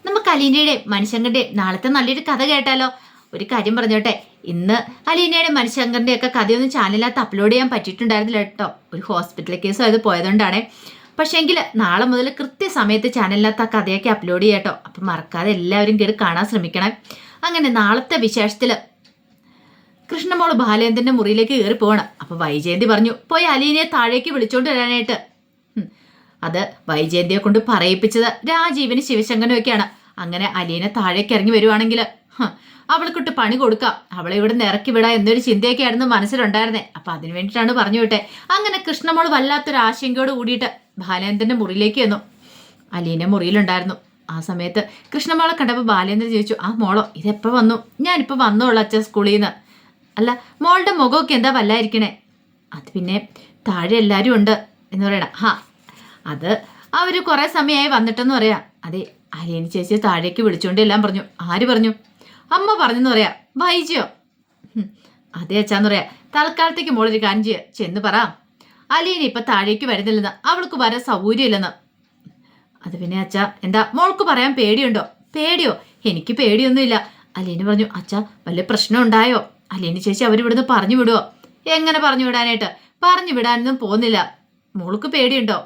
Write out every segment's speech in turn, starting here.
നമുക്ക് അലീനയുടെ മനുഷ്യങ്കന്റെ നാളത്തെ നല്ലൊരു കഥ കേട്ടാലോ? ഒരു കാര്യം പറഞ്ഞോട്ടെ, ഇന്ന് അലീനയുടെ മനുഷ്യങ്കന്റെ ഒക്കെ കഥയൊന്നും ചാനലിനകത്ത് അപ്ലോഡ് ചെയ്യാൻ പറ്റിയിട്ടുണ്ടായിരുന്നില്ല കേട്ടോ. ഒരു ഹോസ്പിറ്റൽ കേസ് അത് പോയതുകൊണ്ടാണ്. പക്ഷേങ്കിൽ നാളെ മുതൽ കൃത്യസമയത്ത് ചാനലിനകത്ത് ആ കഥയൊക്കെ അപ്ലോഡ് ചെയ്യാട്ടോ. അപ്പം മറക്കാതെ എല്ലാവരും കേട്ട് കാണാൻ ശ്രമിക്കണം. അങ്ങനെ നാളത്തെ വിശേഷത്തില് കൃഷ്ണമോള് ബാലേന്ദ്രന്റെ മുറിയിലേക്ക് കയറി പോകണം. അപ്പൊ വൈജയന്തി പറഞ്ഞു, പോയി അലീനയെ താഴേക്ക് വിളിച്ചോണ്ട് വരാനായിട്ട്. അത് വൈജയന്തിയെ കൊണ്ട് പറയിപ്പിച്ചത് രാജീവിന് ശിവശങ്കനും ഒക്കെയാണ്. അങ്ങനെ അലീന താഴേക്ക് ഇറങ്ങി വരുവാണെങ്കിൽ അവൾക്കിട്ട് പണി കൊടുക്കാം, അവളെ ഇവിടെ നിന്ന് ഇറക്കി വിടാം എന്നൊരു ചിന്തയൊക്കെ ആയിരുന്നു മനസ്സിലുണ്ടായിരുന്നേ. അപ്പൊ അതിനു വേണ്ടിയിട്ടാണ് പറഞ്ഞു വിട്ടെ. അങ്ങനെ കൃഷ്ണമോള് വല്ലാത്തൊരു ആശങ്കയോട് കൂടിയിട്ട് ബാലേന്ദ്രന്റെ മുറിയിലേക്ക് വന്നു. അലീന മുറിയിലുണ്ടായിരുന്നു. ആ സമയത്ത് കൃഷ്ണമോളെ കണ്ടപ്പോൾ ബാലേന്ദ്രൻ ചോദിച്ചു, ആ മോളോ ഇതെപ്പോ വന്നു? ഞാനിപ്പോ വന്നോളൂ അച്ഛൻ സ്കൂളിൽ നിന്ന്. അല്ല, മോളുടെ മുഖമൊക്കെ എന്താ വല്ലായിരിക്കണേ? അത് പിന്നെ താഴെ എല്ലാവരും ഉണ്ട് എന്ന് പറയണം. അത് അവർ കുറേ സമയമായി വന്നിട്ടെന്ന് പറയാം. അതെ, അലീന ചേച്ചി താഴേക്ക് വിളിച്ചുകൊണ്ട് എല്ലാം പറഞ്ഞു. ആര് പറഞ്ഞു? അമ്മ പറഞ്ഞെന്ന് പറയാ. വൈജിയോ? അതെ അച്ഛാന്ന് പറയാ. തൽക്കാലത്തേക്ക് മോളൊരു കാര്യം ചെന്ന് പറ, അലീന ഇപ്പൊ താഴേക്ക് വരുന്നില്ലെന്ന്, അവൾക്ക് വരാൻ സൗകര്യമില്ലെന്ന്. അത് പിന്നെ അച്ഛാ, എന്താ മോൾക്ക് പറയാൻ പേടിയുണ്ടോ? പേടിയോ? എനിക്ക് പേടിയൊന്നുമില്ല. അലീന പറഞ്ഞു. അച്ഛാ, വല്ല പ്രശ്നം ഉണ്ടായോ? അലീന ചേച്ചി അവരിവിടുന്ന് പറഞ്ഞു വിടുവോ? എങ്ങനെ പറഞ്ഞു വിടാനായിട്ട്? പറഞ്ഞു വിടാനൊന്നും പോകുന്നില്ല. മോൾക്ക് പേടിയുണ്ടോ?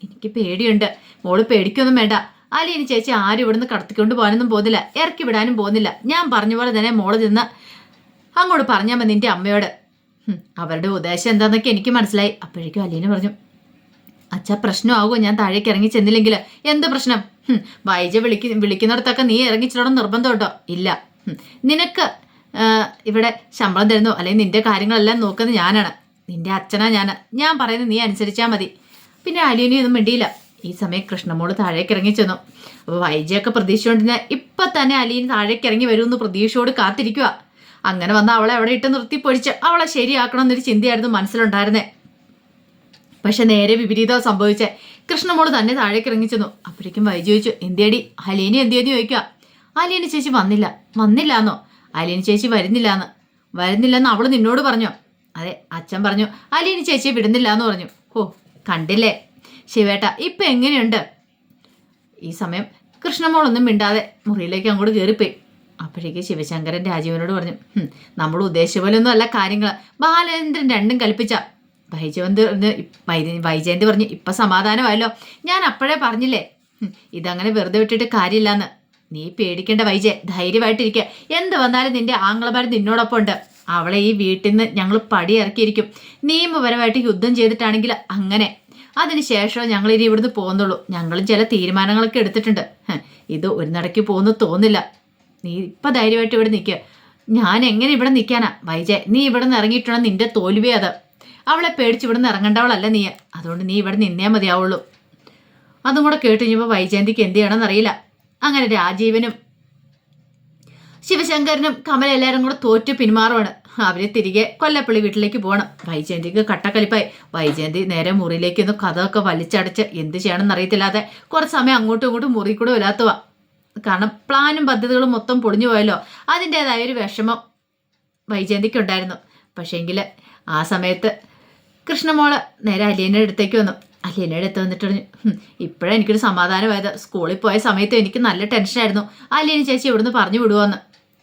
എനിക്ക് പേടിയുണ്ട്. മോള് പേടിക്കൊന്നും വേണ്ട. അലീന ചേച്ചി ആരും ഇവിടുന്ന് കടത്തിക്കൊണ്ട് പോകാനൊന്നും പോകുന്നില്ല, ഇറക്കി വിടാനും പോകുന്നില്ല. ഞാൻ പറഞ്ഞ പോലെ തന്നെ മോള് ചെന്ന് അങ്ങോട്ട് പറഞ്ഞാൽ മതി നിന്റെ അമ്മയോട്. അവരുടെ ഉദ്ദേശം എന്താണെന്നൊക്കെ എനിക്ക് മനസ്സിലായി. അപ്പോഴേക്കും അലീന പറഞ്ഞു, അച്ഛാ പ്രശ്നമാകുമോ ഞാൻ താഴേക്ക് ഇറങ്ങി ചെന്നില്ലെങ്കിൽ? എന്ത് പ്രശ്നം? വൈജ വിളിക്കുന്നിടത്തൊക്കെ നീ ഇറങ്ങിച്ചിടണം നിർബന്ധമുണ്ടോ? ഇല്ല. നിനക്ക് ഇവിടെ ശമ്പളം തരുന്നു, അല്ലെങ്കിൽ നിന്റെ കാര്യങ്ങളെല്ലാം നോക്കുന്നത് ഞാനാണ്, നിന്റെ അച്ഛനാ ഞാൻ പറയുന്നത് നീ അനുസരിച്ചാൽ മതി. പിന്നെ അലീനയൊന്നും മിണ്ടിയില്ല. ഈ സമയം കൃഷ്ണമോള് താഴേക്ക് ഇറങ്ങി ചെന്നു. അപ്പോൾ വൈജയൊക്കെ പ്രതീക്ഷിച്ചുകൊണ്ടിരുന്ന ഇപ്പം തന്നെ അലീന താഴേക്ക് ഇറങ്ങി വരുമെന്ന് പ്രതീക്ഷയോട് കാത്തിരിക്കുക. അങ്ങനെ വന്ന് അവളെ അവിടെ ഇട്ട് നിർത്തി പൊഴിച്ച് അവളെ ശരിയാക്കണം എന്നൊരു ചിന്തയായിരുന്നു മനസ്സിലുണ്ടായിരുന്നേ. പക്ഷെ നേരെ വിപരീതം സംഭവിച്ചേ. കൃഷ്ണമോള് തന്നെ താഴേക്ക് ഇറങ്ങി ചെന്നു. അപ്പോഴേക്കും വൈജി ചോദിച്ചു, എന്തേടി അലീന എന്തിയെന്ന് ചോദിക്കുക. അലീന ചേച്ചി വന്നില്ലാന്നോ? അലീന ചേച്ചി വരുന്നില്ലെന്ന് അവള് നിന്നോട് പറഞ്ഞോ? അതെ, അച്ഛൻ പറഞ്ഞു അലീന ചേച്ചിയെ വിടുന്നില്ല എന്ന് പറഞ്ഞു. ഓ, കണ്ടില്ലേ ശിവേട്ട, ഇപ്പൊ എങ്ങനെയുണ്ട്? ഈ സമയം കൃഷ്ണമോളൊന്നും മിണ്ടാതെ മുറിയിലേക്ക് അങ്ങോട്ട് കയറിപ്പോയി. അപ്പോഴേക്ക് ശിവശങ്കരൻ രാജീവനോട് പറഞ്ഞു, നമ്മൾ ഉദ്ദേശിച്ച പോലെ ഒന്നും അല്ല കാര്യങ്ങൾ. ബാലേന്ദ്രൻ രണ്ടും കൽപ്പിച്ച. വൈജയന്തി പറഞ്ഞു, ഇപ്പൊ സമാധാനമായല്ലോ. ഞാൻ അപ്പോഴേ പറഞ്ഞില്ലേ ഇതങ്ങനെ വെറുതെ വിട്ടിട്ട് കാര്യമില്ലാന്ന്. നീ പേടിക്കേണ്ട വൈജയ, ധൈര്യമായിട്ടിരിക്കുക. എന്ത് വന്നാലും നിന്റെ ആങ്ങളമാർ നിന്നോടൊപ്പം ഉണ്ട്. അവളെ ഈ വീട്ടിൽ നിന്ന് ഞങ്ങൾ പടി ഇറക്കിയിരിക്കും. നിയമപരമായിട്ട് യുദ്ധം ചെയ്തിട്ടാണെങ്കിൽ അങ്ങനെ. അതിനുശേഷം ഞങ്ങൾ ഇനി ഇവിടുന്ന് പോകുന്നുള്ളൂ. ഞങ്ങളും ചില തീരുമാനങ്ങളൊക്കെ എടുത്തിട്ടുണ്ട്. ഇത് ഒരു നടക്ക് പോകുന്നു തോന്നില്ല. നീ ഇപ്പം ധൈര്യമായിട്ട് ഇവിടെ നിൽക്കുക. ഞാൻ എങ്ങനെ ഇവിടെ നിൽക്കാനാ വൈജയ്? നീ ഇവിടെ നിന്ന് ഇറങ്ങിയിട്ടുണ്ടെന്ന് നിന്റെ തോൽവി അത്. അവളെ പേടിച്ച് ഇവിടെ നിന്ന് ഇറങ്ങേണ്ടവളല്ല നീ. അതുകൊണ്ട് നീ ഇവിടെ നിന്നേ മതിയാവുള്ളൂ. അതും കൂടെ കേട്ട് കഴിഞ്ഞപ്പോൾ വൈജയന്തിക്ക് എന്ത് ചെയ്യണമെന്ന് അറിയില്ല. അങ്ങനെ രാജീവനും ശിവശങ്കരനും കമല എല്ലാവരും കൂടെ തോറ്റു പിന്മാറുവാണ്. അവരെ തിരികെ കൊല്ലപ്പള്ളി വീട്ടിലേക്ക് പോകണം. വൈജയന്തിക്ക് കട്ടക്കലിപ്പായി. വൈജയന്തി നേരെ മുറിയിലേക്ക് ഒന്ന് കഥമൊക്കെ വലിച്ചടച്ച് എന്ത് ചെയ്യണമെന്ന് അറിയത്തില്ലാതെ കുറച്ച് സമയം അങ്ങോട്ടും ഇങ്ങോട്ടും മുറി കൂടെ വരാത്തുക. കാരണം പ്ലാനും പദ്ധതികളും മൊത്തം പൊളിഞ്ഞു പോയല്ലോ. അതിൻ്റെതായ ഒരു വിഷമം വൈജയന്തിക്ക് ഉണ്ടായിരുന്നു. പക്ഷേങ്കിൽ ആ സമയത്ത് കൃഷ്ണമോള് നേരെ അലീനയുടെ അടുത്തേക്ക് വന്നു. അലീനയുടെ അടുത്ത് വന്നിട്ട് പറഞ്ഞു, ഇപ്പോഴാണ് എനിക്കൊരു സമാധാനമായത്. സ്കൂളിൽ പോയ സമയത്ത് എനിക്ക് നല്ല ടെൻഷനായിരുന്നു, അലീന ചേച്ചി ഇവിടുന്ന് പറഞ്ഞു വിടുവോന്ന്.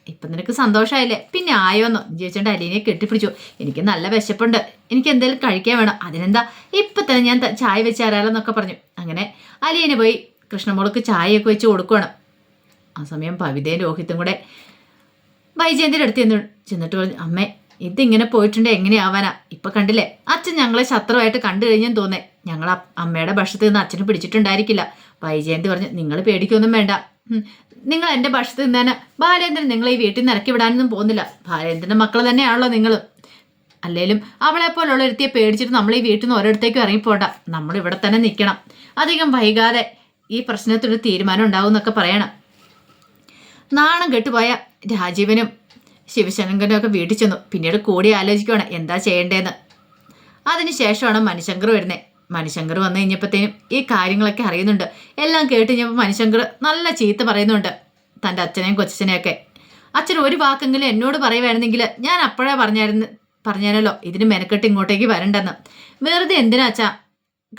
ഇപ്പം നിനക്ക് സന്തോഷമായില്ലേ? പിന്നെ ആയോന്നോ ചോദിച്ചോണ്ട് അലീനയെ കെട്ടിപ്പിടിച്ചു. എനിക്ക് നല്ല വിശപ്പുണ്ട്, എനിക്ക് എന്തെങ്കിലും കഴിക്കാൻ വേണം. അതിനെന്താ ഇപ്പം തന്നെ ഞാൻ ചായ വെച്ച് തരാലെന്നൊക്കെ പറഞ്ഞു. അങ്ങനെ അലീന പോയി കൃഷ്ണമോൾക്ക് ചായയൊക്കെ വെച്ച് കൊടുക്കുകയാണ്. ആ സമയം ഭവിതയും രോഹിത്തും കൂടെ വൈജയന്തിയുടെ അടുത്ത് ചെന്നിട്ട് പറഞ്ഞു, അമ്മേ ഇതിങ്ങനെ പോയിട്ടുണ്ട് എങ്ങനെയാവാനാ? ഇപ്പൊ കണ്ടില്ലേ, അച്ഛൻ ഞങ്ങളെ ശത്രുവായിട്ട് കണ്ടു കഴിഞ്ഞെന്ന് തോന്നേ. ഞങ്ങൾ അമ്മയുടെ ഭക്ഷണത്തിൽ നിന്ന് അച്ഛന് പിടിച്ചിട്ടുണ്ടായിരിക്കില്ല. വൈജയന്തി പറഞ്ഞു, നിങ്ങൾ പേടിക്കൊന്നും വേണ്ട. നിങ്ങൾ എൻ്റെ ഭക്ഷണത്തിൽ നിന്നാണ്. ബാലേന്ദ്രൻ നിങ്ങളെ ഈ വീട്ടിൽ നിന്ന് ഇറക്കി വിടാനൊന്നും പോകുന്നില്ല. ബാലേന്ദ്രൻ്റെ മക്കൾ തന്നെയാണല്ലോ നിങ്ങൾ. അല്ലേലും അവളെ പോലുള്ള ഒരുത്തിയെ പേടിച്ചിട്ട് നമ്മൾ ഈ വീട്ടിൽ നിന്ന് ഓരോരുത്തേക്കും ഇറങ്ങിപ്പോണ്ട. നമ്മൾ ഇവിടെ തന്നെ നിൽക്കണം. അധികം വൈകാതെ ഈ പ്രശ്നത്തിനൊരു തീരുമാനം ഉണ്ടാവും എന്നൊക്കെ പറയണം. നാണം കെട്ടുപോയ രാജീവനും ശിവശങ്കരനും ഒക്കെ വീട്ടിൽ ചെന്നു. പിന്നീട് കൂടി ആലോചിക്കുവാണ് എന്താ ചെയ്യേണ്ടതെന്ന്. അതിനുശേഷമാണ് മണിശങ്കർ വരുന്നത്. മണിശങ്കർ വന്നു കഴിഞ്ഞപ്പോഴത്തേനും ഈ കാര്യങ്ങളൊക്കെ അറിയുന്നുണ്ട്. എല്ലാം കേട്ട് കഴിഞ്ഞപ്പോൾ മണിശങ്കർ നല്ല ചീത്ത പറയുന്നുണ്ട് തൻ്റെ അച്ഛനെയും കൊച്ചനെയൊക്കെ. അച്ഛൻ ഒരു വാക്കെങ്കിലും എന്നോട് പറയുമായിരുന്നെങ്കിൽ ഞാൻ അപ്പോഴേ പറഞ്ഞാലോ ഇതിന് മെനക്കെട്ട് ഇങ്ങോട്ടേക്ക് വരണ്ടെന്ന്. വെറുതെ എന്തിനാ അച്ഛാ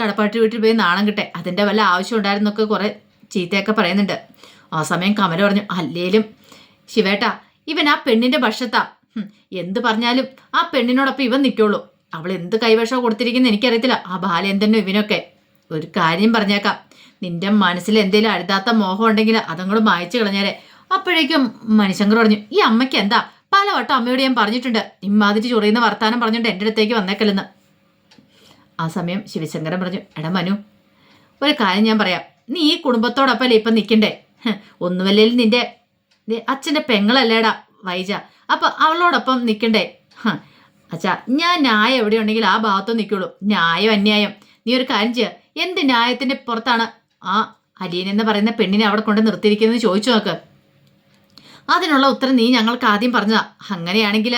കടപ്പാട്ട് വീട്ടിൽ പോയി നാണം കിട്ടെ? അതിൻ്റെ വല്ല ആവശ്യം ഉണ്ടായിരുന്നൊക്കെ കുറേ ചീത്തയൊക്കെ പറയുന്നുണ്ട്. ആ സമയം കമല പറഞ്ഞു, അല്ലേലും ശിവേട്ടാ ഇവൻ ആ പെണ്ണിന്റെ പക്ഷത്താ. എന്ത് പറഞ്ഞാലും ആ പെണ്ണിനോടൊപ്പം ഇവൻ നിൽക്കുള്ളൂ. അവൾ എന്ത് കൈവശം കൊടുത്തിരിക്കുന്ന എനിക്കറിയത്തില്ല, ആ ബാലേന്ദ്രനും ഇവനൊക്കെ. ഒരു കാര്യം പറഞ്ഞേക്കാം, നിന്റെ മനസ്സിൽ എന്തെങ്കിലും അഴുതാത്ത മോഹം ഉണ്ടെങ്കിൽ അതങ്ങോട്ട് മായച്ചു കളഞ്ഞേരെ. അപ്പോഴേക്കും മണിശങ്കർ പറഞ്ഞു, ഈ അമ്മയ്ക്ക് എന്താ, പലവട്ടം അമ്മയോട് ഞാൻ പറഞ്ഞിട്ടുണ്ട് ഇമ്മാതിരി ചൊറിയുന്ന വർത്താനം പറഞ്ഞുകൊണ്ട് എൻ്റെ അടുത്തേക്ക് വന്നേക്കല്ലെന്ന്. ആ സമയം ശിവശങ്കരൻ പറഞ്ഞു, എടാ മനു, ഒരു കാര്യം ഞാൻ പറയാം, നീ ഈ കുടുംബത്തോടൊപ്പമല്ലേ ഇപ്പം നിൽക്കണ്ടേ? ഒന്നുമല്ലേലും നിന്റെ അച്ഛൻ്റെ പെങ്ങളല്ലേടാ വൈജ, അപ്പൊ അവളോടൊപ്പം നിൽക്കണ്ടേ? അച്ഛാ, ഞാൻ ന്യായം എവിടെ ഉണ്ടെങ്കിൽ ആ ഭാഗത്തോ നിൽക്കുള്ളൂ. ന്യായം അന്യായം നീ ഒരു കാര്യം ചെയ്യുക, എന്ത് ന്യായത്തിന്റെ പുറത്താണ് ആ അലീൻ എന്ന് പറയുന്ന പെണ്ണിനെ അവിടെ കൊണ്ട് നിർത്തിയിരിക്കുന്നത് ചോദിച്ചു നോക്ക്. അതിനുള്ള ഉത്തരം നീ ഞങ്ങൾക്ക് ആദ്യം പറഞ്ഞതാ. അങ്ങനെയാണെങ്കിൽ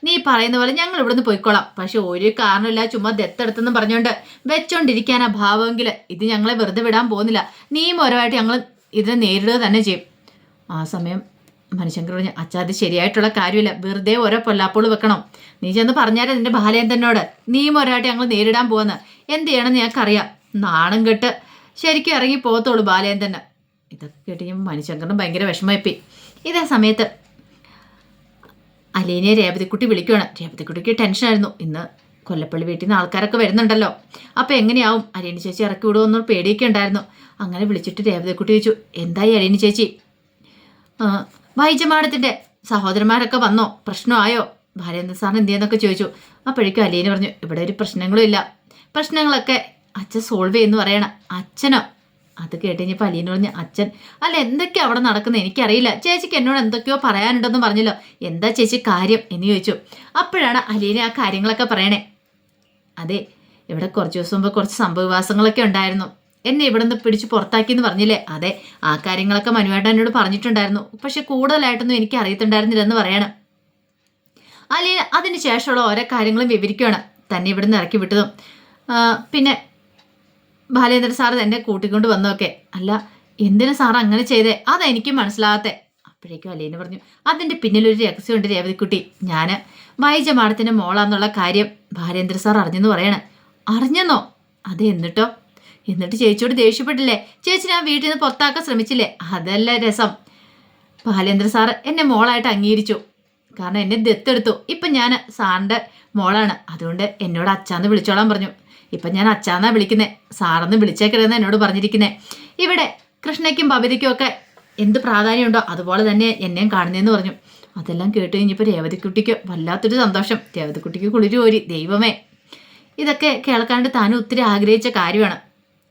നീ പറയുന്ന പോലെ ഞങ്ങൾ ഇവിടുന്ന് പോയിക്കോളാം. പക്ഷെ ഒരു കാരണമില്ല ചുമ്മാ ദത്തെടുത്തെന്ന് പറഞ്ഞുകൊണ്ട് വെച്ചോണ്ടിരിക്കാനാ ഭാവമെങ്കിൽ ഇത് ഞങ്ങളെ വെറുതെ വിടാൻ പോകുന്നില്ല. നീയും ഓരോമായിട്ട് ഞങ്ങൾ ഇതിനെ നേരിടുക തന്നെ ചെയ്യും. ആ സമയം മണിശങ്കർ പറഞ്ഞു, അച്ഛാ അത് ശരിയായിട്ടുള്ള കാര്യമില്ല, വെറുതെ ഓരോ പൊല്ലാപ്പോൾ വെക്കണം. നീ ചെന്ന് പറഞ്ഞാലേ നിന്റെ ബാലേന്ദ്രനോട് നീയും ഒരായിട്ട് ഞങ്ങൾ നേരിടാൻ പോകുന്ന എന്ത് ചെയ്യണമെന്ന് ഞങ്ങൾക്കറിയാം. നാണം കെട്ട് ശരിക്കും ഇറങ്ങി പോകത്തുള്ളൂ ബാലേന്ദ്രന്. ഇതൊക്കെ കേട്ട് ഞാൻ മണിശങ്കറിന് ഭയങ്കര വിഷമമായിപ്പോയി. ഇതേ സമയത്ത് അലീനെ രേവതിക്കുട്ടി വിളിക്കുകയാണ്. രേവതിക്കുട്ടിക്ക് ടെൻഷനായിരുന്നു, ഇന്ന് കൊല്ലപ്പള്ളി വീട്ടിൽ നിന്ന് ആൾക്കാരൊക്കെ വരുന്നുണ്ടല്ലോ, അപ്പോൾ എങ്ങനെയാവും അലീനി ചേച്ചി ഇറക്കി വിടുമെന്നൊരു പേടിയൊക്കെ ഉണ്ടായിരുന്നു. അങ്ങനെ വിളിച്ചിട്ട് രേവതിക്കുട്ടി ചോദിച്ചു, എന്തായി അലീനി ചേച്ചി, വൈജമാടത്തിൻ്റെ സഹോദരന്മാരൊക്കെ വന്നോ, പ്രശ്നമായോ, ബാലേന്ദ്രൻ സാറിന് എന്തിയെന്നൊക്കെ ചോദിച്ചു. അപ്പോഴേക്കും അലീന പറഞ്ഞു, ഇവിടെ ഒരു പ്രശ്നങ്ങളും ഇല്ല, പ്രശ്നങ്ങളൊക്കെ അച്ഛൻ സോൾവ് ചെയ്യുന്നു പറയണം. അച്ഛനോ? അത് കേട്ടുകഴിഞ്ഞപ്പോൾ അലീന പറഞ്ഞു, അച്ഛൻ അല്ല എന്തൊക്കെയാ അവിടെ നടക്കുന്നത് എനിക്കറിയില്ല, ചേച്ചിക്ക് എന്നോട് എന്തൊക്കെയോ പറയാനുണ്ടെന്ന് പറഞ്ഞല്ലോ, എന്താ ചേച്ചി കാര്യം എന്ന് ചോദിച്ചു. അപ്പോഴാണ് അലീന ആ കാര്യങ്ങളൊക്കെ പറയണേ. അതെ, ഇവിടെ കുറച്ച് ദിവസം മുമ്പ് കുറച്ച് സംഭവവികാസങ്ങളൊക്കെ ഉണ്ടായിരുന്നു, എന്നെ ഇവിടെ നിന്ന് പിടിച്ച് പുറത്താക്കിയെന്ന് പറഞ്ഞില്ലേ? അതെ, ആ കാര്യങ്ങളൊക്കെ മനുവേട്ടൻ എന്നോട് പറഞ്ഞിട്ടുണ്ടായിരുന്നു, പക്ഷെ കൂടുതലായിട്ടൊന്നും എനിക്ക് അറിയത്തുണ്ടായിരുന്നില്ലെന്ന് പറയണം. അലീന അതിന് ശേഷമുള്ള ഓരോ കാര്യങ്ങളും വിവരിക്കുകയാണ്. തന്നെ ഇവിടെ നിന്ന് ഇറക്കി വിട്ടതും പിന്നെ ബാലേന്ദ്രൻ സാറ് എന്നെ കൂട്ടിക്കൊണ്ട് വന്നതൊക്കെ. അല്ല, എന്തിനാ സാറ് അങ്ങനെ ചെയ്തേ, അതെനിക്ക് മനസ്സിലാകാത്തെ. അപ്പോഴേക്കും അലീന പറഞ്ഞു, അതിൻ്റെ പിന്നിലൊരു രഹസ്യമുണ്ട് രേവതിക്കുട്ടി, ഞാൻ വൈജമാടത്തിൻ്റെ മോളാന്നുള്ള കാര്യം ബാലേന്ദ്രൻ സാർ അറിഞ്ഞെന്ന് പറയണേ. അറിഞ്ഞെന്നോ? അതെ, എന്നിട്ടോ? എന്നിട്ട് ചേച്ചിയോട് ദേഷ്യപ്പെട്ടില്ലേ? ചേച്ചി ഞാൻ വീട്ടിൽ നിന്ന് പുറത്താക്കാൻ ശ്രമിച്ചില്ലേ? അതല്ല രസം, ബാലേന്ദ്രൻ സാറ് എന്നെ മോളായിട്ട് അംഗീകരിച്ചു, കാരണം എന്നെ ദത്തെടുത്തു. ഇപ്പം ഞാൻ സാറിൻ്റെ മോളാണ്, അതുകൊണ്ട് എന്നോട് അച്ഛാന്ന് വിളിച്ചോളാൻ പറഞ്ഞു. ഇപ്പം ഞാൻ അച്ഛാന്നാ വിളിക്കുന്നത്, സാറെന്ന് വിളിച്ചേക്കരുതെന്ന് എന്നോട് പറഞ്ഞിരിക്കുന്നത്. ഇവിടെ കൃഷ്ണയ്ക്കും ബബിതയ്ക്കും ഒക്കെ എന്ത് പ്രാധാന്യമുണ്ടോ അതുപോലെ തന്നെ എന്നെയും കാണുന്നതെന്ന് പറഞ്ഞു. അതെല്ലാം കേട്ട് കഴിഞ്ഞപ്പോൾ രേവതിക്കുട്ടിക്ക് വല്ലാത്തൊരു സന്തോഷം. രേവതിക്കുട്ടിക്ക് കുളിര് കോരി. ദൈവമേ, ഇതൊക്കെ കേൾക്കാണ്ട് താനും ഒത്തിരി ആഗ്രഹിച്ച കാര്യമാണ്.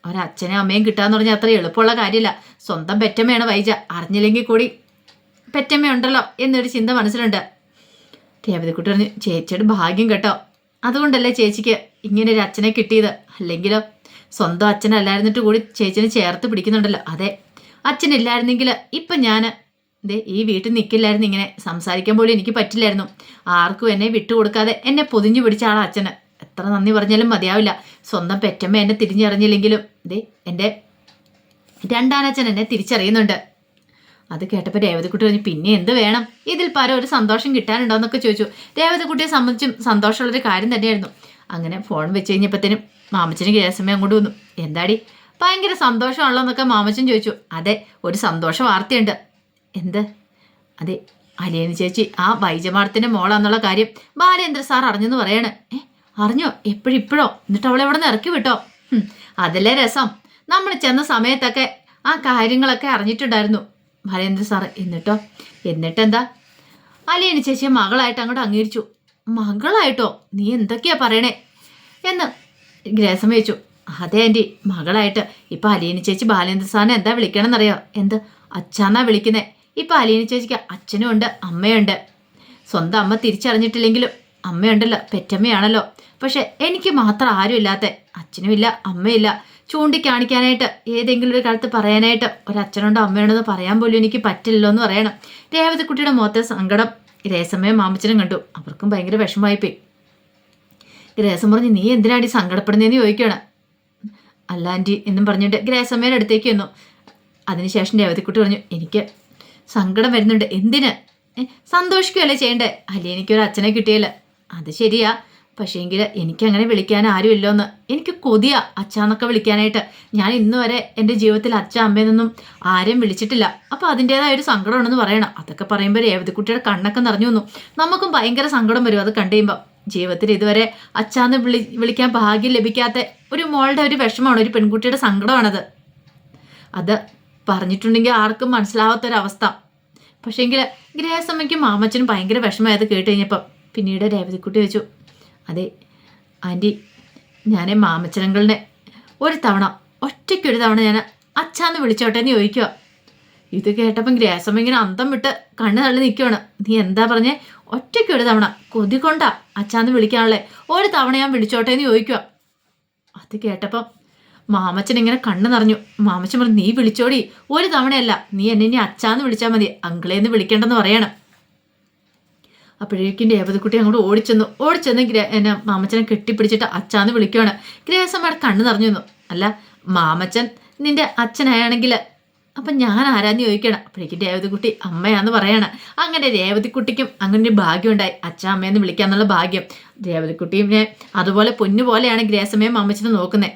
ഒരച്ഛനും അമ്മയും കിട്ടാന്ന് പറഞ്ഞാൽ അത്ര എളുപ്പമുള്ള കാര്യമില്ല. സ്വന്തം പെറ്റമ്മയാണ് വൈജ, അറിഞ്ഞില്ലെങ്കിൽ കൂടി പെറ്റമ്മയുണ്ടല്ലോ എന്നൊരു ചിന്ത മനസ്സിലുണ്ട്. രേവതിക്കുട്ടി പറഞ്ഞു, ചേച്ചിയുടെ ഭാഗ്യം കേട്ടോ, അതുകൊണ്ടല്ലേ ചേച്ചിക്ക് ഇങ്ങനെ ഒരു അച്ഛനെ കിട്ടിയത്. അല്ലെങ്കിലോ സ്വന്തം അച്ഛനല്ലായിരുന്നിട്ട് കൂടി ചേച്ചിനെ ചേർത്ത് പിടിക്കുന്നുണ്ടല്ലോ. അതെ, അച്ഛനില്ലായിരുന്നെങ്കിൽ ഇപ്പം ഞാൻ ഈ വീട്ടിൽ നിൽക്കില്ലായിരുന്നു, ഇങ്ങനെ സംസാരിക്കാൻ പോലും എനിക്ക് പറ്റില്ലായിരുന്നു. ആർക്കും എന്നെ വിട്ടുകൊടുക്കാതെ എന്നെ പൊതിഞ്ഞു പിടിച്ച ആളാ അച്ഛന്. എത്ര നന്ദി പറഞ്ഞാലും മതിയാവില്ല. സ്വന്തം പെറ്റമ്മ എന്നെ തിരിച്ചറിഞ്ഞില്ലെങ്കിലും എൻ്റെ രണ്ടാനച്ഛൻ എന്നെ തിരിച്ചറിയുന്നുണ്ട്. അത് കേട്ടപ്പോൾ രേവതിക്കുട്ടി പറഞ്ഞു, പിന്നെ എന്ത് വേണം, ഇതിൽ പരം ഒരു സന്തോഷം കിട്ടാനുണ്ടോ എന്നൊക്കെ ചോദിച്ചു. രേവതിക്കുട്ടിയെ സംബന്ധിച്ചും സന്തോഷമുള്ളൊരു കാര്യം തന്നെയായിരുന്നു. അങ്ങനെ ഫോൺ വെച്ച് കഴിഞ്ഞപ്പോഴത്തേനും മാമച്ചന് ഗ്യാസമ്മ അങ്ങോട്ട് വന്നു. എന്താടി ഭയങ്കര സന്തോഷമാണല്ലോ എന്നൊക്കെ മാമച്ചൻ ചോദിച്ചു. അതെ, ഒരു സന്തോഷ വാർത്തയുണ്ട്. എന്ത്? അതെ, അലിയനി ചേച്ചി ആ വൈജമാടത്തിൻ്റെ മോളാന്നുള്ള കാര്യം ബാലേന്ദ്ര സാർ അറിഞ്ഞെന്ന് പറയണേ. അറിഞ്ഞോ? എപ്പോഴിപ്പോഴോ? എന്നിട്ട് അവളെ ഇവിടെ നിന്ന് ഇറക്കി വിട്ടോ? അതല്ലേ രസം, നമ്മൾ ചെന്ന സമയത്തൊക്കെ ആ കാര്യങ്ങളൊക്കെ അറിഞ്ഞിട്ടുണ്ടായിരുന്നു ബാലേന്ദ്ര സാറ്. എന്നിട്ടെന്താ, അലിയനി ചേച്ചിയെ മകളായിട്ട് അങ്ങോട്ട് അംഗീകരിച്ചു. മകളായിട്ടോ? നീ എന്തൊക്കെയാ പറയണേ എന്ന് ഗ്രേസം വെച്ചു. അതെ ആൻറ്റി, മകളായിട്ട്. ഇപ്പം അലിയനി ചേച്ചി ബാലേന്ദ്ര സാറിനെ എന്താ വിളിക്കണമെന്നറിയോ? എന്ത്? അച്ഛാന്നാ വിളിക്കുന്നേ. ഇപ്പം അലിയനി ചേച്ചിക്ക് അച്ഛനും ഉണ്ട് അമ്മയുണ്ട്. സ്വന്തം അമ്മ തിരിച്ചറിഞ്ഞിട്ടില്ലെങ്കിലും അമ്മയുണ്ടല്ലോ, പെറ്റമ്മയാണല്ലോ. പക്ഷെ എനിക്ക് മാത്രം ആരുമില്ലാത്ത, അച്ഛനുമില്ല അമ്മയില്ല, ചൂണ്ടിക്കാണിക്കാനായിട്ട് ഏതെങ്കിലും ഒരു കാലത്ത് പറയാനായിട്ട് ഒരച്ഛനുണ്ടോ അമ്മയുണ്ടെന്ന് പറയാൻ പോലും എനിക്ക് പറ്റില്ലല്ലോ എന്ന് പറയണം. രേവതിക്കുട്ടിയുടെ മുഖത്തെ സങ്കടം രേസമ്മയും മാമച്ചനും കണ്ടു. അവർക്കും ഭയങ്കര വിഷമമായിപ്പോയി. ഗ്രേസം പറഞ്ഞു, നീ എന്തിനാടി സങ്കടപ്പെടുന്നതെന്ന് ചോദിക്കുകയാണ്. അല്ല ആൻറ്റി എന്നും പറഞ്ഞിട്ട് ഗ്രേസമ്മയുടെ അടുത്തേക്ക് വന്നു. അതിനുശേഷം രേവതിക്കുട്ടി പറഞ്ഞു, എനിക്ക് സങ്കടം വരുന്നുണ്ട്. എന്തിന്? സന്തോഷിക്കുകയല്ലേ ചെയ്യണ്ടേ? അല്ലേ എനിക്കൊരു അച്ഛനെ കിട്ടിയല്ല. അത് ശരിയാ, പക്ഷേങ്കിൽ എനിക്കങ്ങനെ വിളിക്കാൻ ആരുമില്ലോന്ന്. എനിക്ക് കൊതിയാ അച്ഛാന്നൊക്കെ വിളിക്കാനായിട്ട്. ഞാൻ ഇന്ന് വരെ എൻ്റെ ജീവിതത്തിൽ അച്ഛ അമ്മയെന്നൊന്നും ആരെയും വിളിച്ചിട്ടില്ല. അപ്പോൾ അതിൻ്റേതായ ഒരു സങ്കടമുണ്ടെന്ന് പറയണം. അതൊക്കെ പറയുമ്പോൾ രേവതിക്കുട്ടിയുടെ കണ്ണൊക്കെ നിറഞ്ഞു വന്നു. നമുക്കും ഭയങ്കര സങ്കടം വരും അത് കണ്ടു കഴിയുമ്പോൾ. ജീവിതത്തിൽ ഇതുവരെ അച്ഛാന്ന് വിളിക്കാൻ ഭാഗ്യം ലഭിക്കാത്ത ഒരു മോളുടെ ഒരു വിഷമമാണ്, ഒരു പെൺകുട്ടിയുടെ സങ്കടമാണത്. അത് പറഞ്ഞിട്ടുണ്ടെങ്കിൽ ആർക്കും മനസ്സിലാവാത്തൊരവസ്ഥ. പക്ഷേങ്കിൽ ഗ്രഹസമ്മയ്ക്കും മാമച്ചനും ഭയങ്കര വിഷമമായത് കേട്ട് കഴിഞ്ഞപ്പം പിന്നീട് രേവതിക്കുട്ടി വെച്ചു, അതെ ആൻറ്റി, ഞാൻ മാമച്ചനങ്ങളുടെ ഒരു തവണ ഒറ്റയ്ക്കൊരു തവണ ഞാൻ അച്ഛാന്ന് വിളിച്ചോട്ടെ എന്ന് ചോദിക്കുക. ഇത് കേട്ടപ്പം ഗ്രഹസമ്മ ഇങ്ങനെ അന്തം വിട്ട് കണ്ണ് തള്ളി നിൽക്കുകയാണ്. നീ എന്താ പറഞ്ഞേ? ഒറ്റയ്ക്കൊരു തവണ കൊതി കൊണ്ടാ അച്ഛാന്ന് വിളിക്കാനുള്ളേ, ഒരു തവണ ഞാൻ വിളിച്ചോട്ടെ എന്ന് ചോദിക്കുക. അത് കേട്ടപ്പം മാമച്ചൻ ഇങ്ങനെ കണ്ണ് നിറഞ്ഞു. മാമച്ചൻ പറഞ്ഞു, നീ വിളിച്ചോടി, ഒരു തവണയല്ല, നീ എന്നെ ഇനി അച്ഛാന്ന് വിളിച്ചാൽ മതി, അങ്കിളേന്ന് വിളിക്കേണ്ടെന്ന് പറയണം. അപ്പോഴേക്കും രേവതിക്കുട്ടി അങ്ങോട്ട് ഓടിച്ചെന്ന് എന്നെ മാമച്ചനെ കെട്ടിപ്പിടിച്ചിട്ട് അച്ഛാന്ന് വിളിക്കുകയാണ്. ഗ്രഹസമ്മയുടെ കണ്ണ് നിറഞ്ഞു വന്നു. അല്ല മാമച്ചൻ നിന്റെ അച്ഛനാണെങ്കിൽ അപ്പം ഞാൻ ആരാന്ന് ചോദിക്കണം. അപ്പോഴേക്കും രേവതിക്കുട്ടി അമ്മയാന്ന് പറയാണ്. അങ്ങനെ രേവതിക്കുട്ടിക്കും അങ്ങനെ ഒരു ഭാഗ്യം ഉണ്ടായി, അച്ഛ അമ്മയെന്ന് വിളിക്കാന്നുള്ള ഭാഗ്യം. രേവതിക്കുട്ടിയും അതുപോലെ പൊന്നുപോലെയാണ് ഗ്രഹസമ്മയും മാമച്ചനെ നോക്കുന്നത്.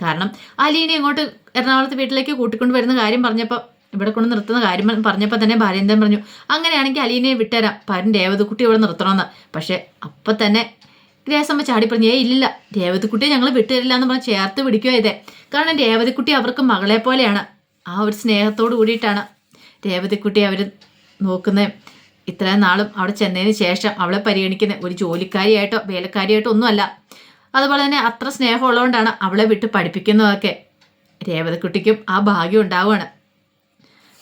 കാരണം അലീനെ ഇങ്ങോട്ട് എറണാകുളത്ത് വീട്ടിലേക്ക് കൂട്ടിക്കൊണ്ട് വരുന്ന കാര്യം പറഞ്ഞപ്പോൾ, ഇവിടെ കൊണ്ട് നിർത്തുന്ന കാര്യം പറഞ്ഞപ്പോൾ തന്നെ ഭാര്യേന്ദ്രൻ പറഞ്ഞു, അങ്ങനെയാണെങ്കിൽ അലീനെ വിട്ടുതരാം, പരൻ രേവതിക്കുട്ടി ഇവിടെ നിർത്തണമെന്ന്. പക്ഷേ അപ്പം തന്നെ ഗ്രഹസമ്മ ചാടി പറഞ്ഞു, ഇല്ലില്ല, രേവതിക്കുട്ടിയെ ഞങ്ങൾ വിട്ടുതരില്ല എന്ന് പറഞ്ഞ് ചേർത്ത് പിടിക്കുക ഇതേ. കാരണം രേവതിക്കുട്ടി അവർക്ക് മകളെ പോലെയാണ്. ആ ഒരു സ്നേഹത്തോട് കൂടിയിട്ടാണ് രേവതിക്കുട്ടി അവർ നോക്കുന്നത്. ഇത്രയും നാളും അവിടെ ചെന്നതിന് ശേഷം അവളെ പരിഗണിക്കുന്ന ഒരു ജോലിക്കാരിയായിട്ടോ വേലക്കാരിയായിട്ടോ ഒന്നുമല്ല. അതുപോലെ തന്നെ അത്ര സ്നേഹമുള്ളതുകൊണ്ടാണ് അവളെ വിട്ട് പഠിപ്പിക്കുന്നതൊക്കെ. രേവതിക്കുട്ടിക്കും ആ ഭാഗ്യം ഉണ്ടാവുകയാണ്.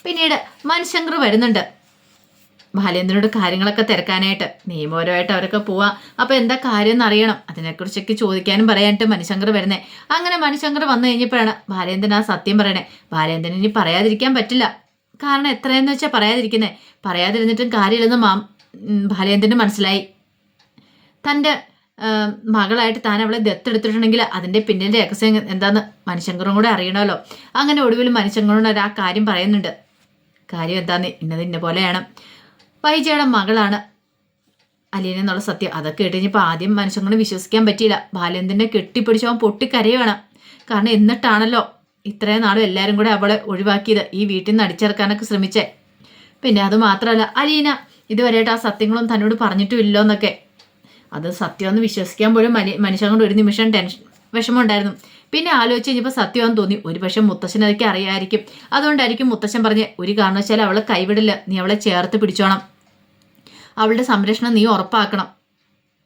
പിന്നീട് മനുശങ്കർ വരുന്നുണ്ട് ബാലേന്ദ്രനോട് കാര്യങ്ങളൊക്കെ തിരക്കാനായിട്ട്. നിയമപരമായിട്ട് അവരൊക്കെ പോവാം. അപ്പോൾ എന്താ കാര്യം എന്ന് അറിയണം, അതിനെക്കുറിച്ചൊക്കെ ചോദിക്കാനും പറയാനായിട്ട് മനുശങ്കർ വരുന്നേ. അങ്ങനെ മനുശങ്കർ വന്നു കഴിഞ്ഞപ്പോഴാണ് ബാലേന്ദ്രൻ ആ സത്യം പറയണേ. ബാലേന്ദ്രൻ ഇനി പറയാതിരിക്കാൻ പറ്റില്ല. കാരണം എത്രയെന്ന് വെച്ചാൽ പറയാതിരിക്കുന്നേ. പറയാതിരുന്നിട്ടും കാര്യമില്ലെന്ന് ബാലേന്ദ്രന് മനസ്സിലായി. തൻ്റെ മകളായിട്ട് താൻ അവളെ ദത്തെടുത്തിട്ടുണ്ടെങ്കിൽ അതിൻ്റെ പിന്നിലെ രഹസ്യം എന്താന്ന് മനുശങ്കറും കൂടെ അറിയണമല്ലോ. അങ്ങനെ ഒടുവിൽ മനുശങ്കരോട് ആ കാര്യം പറയുന്നുണ്ട്. കാര്യം എന്താന്ന് ഇന്ന പോലെയാണ്, വൈജയുടെ മകളാണ് അലീന എന്നുള്ള സത്യം. അതൊക്കെ കേട്ട് കഴിഞ്ഞപ്പോൾ ആദ്യം മനുഷ്യങ്ങളെ വിശ്വസിക്കാൻ പറ്റിയില്ല. ബാലേന്ദ്രനെ കെട്ടിപ്പിടിച്ച് അവൻ പൊട്ടിക്കരയുവാണ്. കാരണം എന്നിട്ടാണല്ലോ ഇത്രയും നാളും എല്ലാവരും കൂടെ അവളെ ഒഴിവാക്കിയത്, ഈ വീട്ടിൽ നിന്ന് അടിച്ചിറക്കാനൊക്കെ ശ്രമിച്ചേ. പിന്നെ അത് മാത്രമല്ല അലീന ഇതുവരെയായിട്ട് ആ സത്യങ്ങളും തന്നോട് പറഞ്ഞിട്ടുമില്ലോ എന്നൊക്കെ. അത് സത്യമെന്ന് വിശ്വസിക്കാൻ പോലും മനുഷ്യങ്ങളുടെ ഒരു നിമിഷം വിഷമം ഉണ്ടായിരുന്നു. പിന്നെ ആലോചിച്ച് കഴിഞ്ഞപ്പോൾ സത്യമാണെന്ന് തോന്നി. ഒരു പക്ഷേ മുത്തശ്ശൻ അതൊക്കെ അറിയാമായിരിക്കും. അതുകൊണ്ടായിരിക്കും മുത്തശ്ശൻ പറഞ്ഞ്, ഒരു കാരണവശാലും അവളെ കൈവിടില്ല, നീ അവളെ ചേർത്ത് പിടിച്ചോണം, അവളുടെ സംരക്ഷണം നീ ഉറപ്പാക്കണം,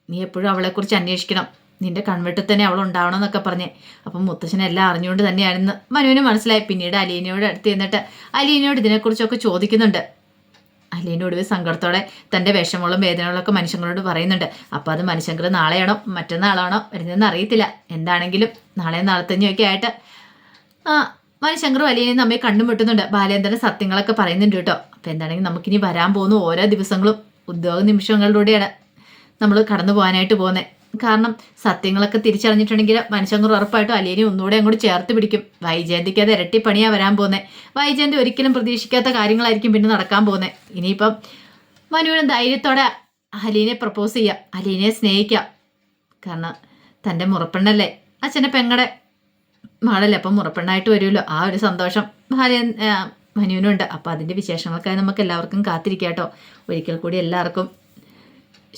നീ എപ്പോഴും അവളെക്കുറിച്ച് അന്വേഷിക്കണം, നിന്റെ കൺവെട്ടിൽ തന്നെ അവൾ ഉണ്ടാവണം എന്നൊക്കെ പറഞ്ഞേ. അപ്പം മുത്തശ്ശനെല്ലാം അറിഞ്ഞുകൊണ്ട് തന്നെയാണെന്ന് മനുവിന് മനസ്സിലായി. പിന്നീട് അലീനയോട് അടുത്ത് ചെന്നിട്ട് അലീനയോട് ഇതിനെക്കുറിച്ചൊക്കെ ചോദിക്കുന്നുണ്ട്. അലീനോട് സങ്കടത്തോടെ തൻ്റെ വിഷമങ്ങളും വേദനകളൊക്കെ മനുഷ്യങ്ങളോട് പറയുന്നുണ്ട്. അപ്പോൾ അത് മനുഷ്യങ്കർ നാളെയാണോ മറ്റന്നാളാണോ വരുന്നതെന്ന് അറിയത്തില്ല. എന്താണെങ്കിലും നാളെ നാളത്തഞ്ഞൊക്കെ ആയിട്ട് മനുഷ്യങ്കറും അലീനയും നമ്മെ കണ്ടുമുട്ടുന്നുണ്ട്. ബാലേന്ദ്രൻ സത്യങ്ങളൊക്കെ പറയുന്നുണ്ട് കേട്ടോ. അപ്പോൾ എന്താണെങ്കിലും നമുക്കിനി വരാൻ പോകുന്ന ഓരോ ദിവസങ്ങളും ഉദ്യോഗ നിമിഷങ്ങളിലൂടെയാണ് നമ്മൾ കടന്നു പോകാനായിട്ട് പോകുന്നത്. കാരണം സത്യങ്ങളൊക്കെ തിരിച്ചറിഞ്ഞിട്ടുണ്ടെങ്കിൽ മനുഷ്യങ്കർ ഉറപ്പായിട്ടും അലീനെ ഒന്നുകൂടെ അങ്ങോട്ട് ചേർത്ത് പിടിക്കും. വൈജയന്തിക്ക് അത് ഇരട്ടി പണിയാണ് വരാൻ പോകുന്നത്. വൈജയന്തി ഒരിക്കലും പ്രതീക്ഷിക്കാത്ത കാര്യങ്ങളായിരിക്കും പിന്നെ നടക്കാൻ പോകുന്നത്. ഇനിയിപ്പം മനുവിന് ധൈര്യത്തോടെ അലീനെ പ്രപ്പോസ് ചെയ്യാം, അലീനെ സ്നേഹിക്കാം. കാരണം തൻ്റെ മുറപ്പെണ്ണല്ലേ, അച്ഛൻ്റെ പെങ്ങടെ മകളല്ലേ, അപ്പം മുറപ്പെണ്ണായിട്ട് വരുമല്ലോ. ആ ഒരു സന്തോഷം മനുവിനുണ്ട്. അപ്പോൾ അതിൻ്റെ വിശേഷങ്ങൾക്കായി നമുക്ക് എല്ലാവർക്കും കാത്തിരിക്കാം കേട്ടോ. ഒരിക്കൽ കൂടി എല്ലാവർക്കും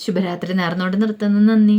ശുഭരാത്രി നേർന്നുകൊണ്ട് നിർത്തുന്നു. നന്ദി.